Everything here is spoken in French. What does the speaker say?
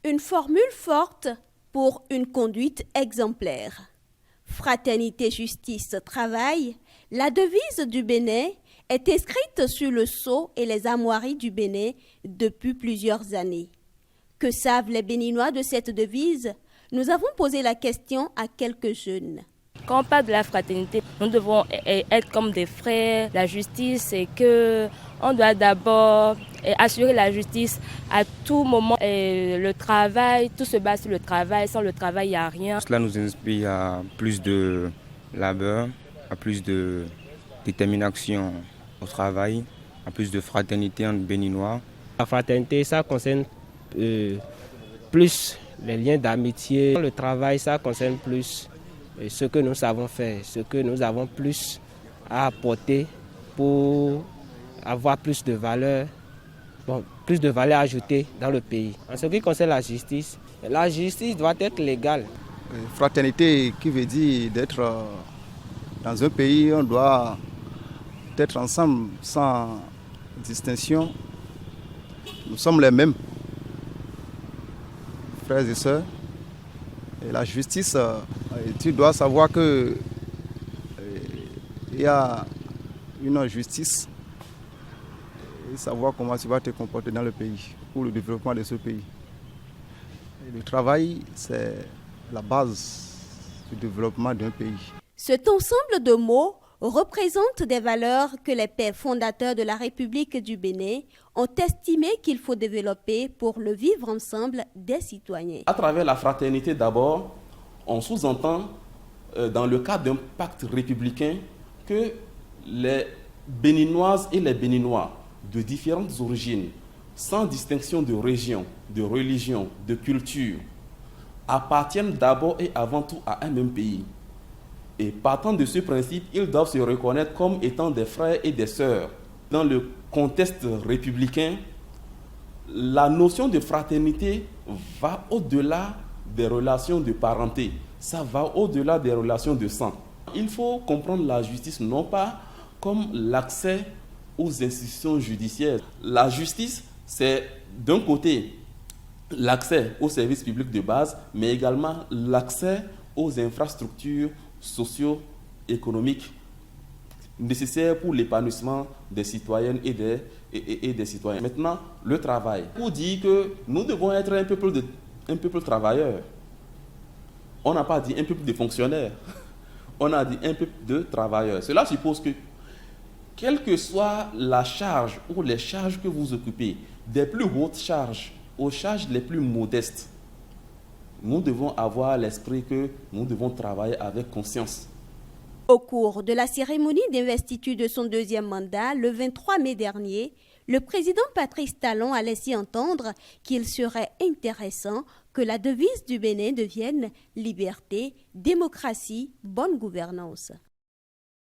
Une formule forte pour une conduite exemplaire. Fraternité, justice, travail, la devise du Bénin est inscrite sur le sceau et les armoiries du Bénin depuis plusieurs années. Que savent les Béninois de cette devise? Nous avons posé la question à quelques jeunes. Quand on parle de la fraternité, nous devons être comme des frères. La justice, c'est que on doit d'abord assurer la justice à tout moment. Et le travail, tout se base sur le travail. Sans le travail, il n'y a rien. Cela nous inspire à plus de labeur, à plus de détermination au travail, à plus de fraternité entre Béninois. La fraternité, ça concerne plus les liens d'amitié. Le travail, ça concerne plus ce que nous savons faire, ce que nous avons plus à apporter pour avoir plus de valeur, plus de valeur ajoutée dans le pays. En ce qui concerne la justice doit être légale. Fraternité qui veut dire d'être dans un pays, on doit être ensemble sans distinction. Nous sommes les mêmes, frères et sœurs. Et la justice, tu dois savoir que il y a une justice et savoir comment tu vas te comporter dans le pays pour le développement de ce pays. Et le travail, c'est la base du développement d'un pays. Cet ensemble de mots représente des valeurs que les pères fondateurs de la République du Bénin ont estimé qu'il faut développer pour le vivre ensemble des citoyens. À travers la fraternité d'abord, on sous-entend dans le cadre d'un pacte républicain que les Béninoises et les Béninois de différentes origines, sans distinction de région, de religion, de culture, appartiennent d'abord et avant tout à un même pays. Et partant de ce principe, ils doivent se reconnaître comme étant des frères et des sœurs. Dans le contexte républicain, la notion de fraternité va au-delà des relations de parenté. Ça va au-delà des relations de sang. Il faut comprendre la justice non pas comme l'accès aux institutions judiciaires. La justice, c'est d'un côté l'accès aux services publics de base, mais également l'accès aux infrastructures socio-économiques nécessaires pour l'épanouissement des citoyennes et des citoyens. Maintenant, le travail. Pour dire que nous devons être un peuple travailleur. On n'a pas dit un peuple de fonctionnaires. On a dit un peuple de travailleurs. Cela suppose que, quelle que soit la charge ou les charges que vous occupez, des plus hautes charges aux charges les plus modestes, nous devons avoir à l'esprit que nous devons travailler avec conscience. Au cours de la cérémonie d'investiture de son deuxième mandat, le 23 mai dernier, le président Patrice Talon a laissé entendre qu'il serait intéressant que la devise du Bénin devienne liberté, démocratie, bonne gouvernance.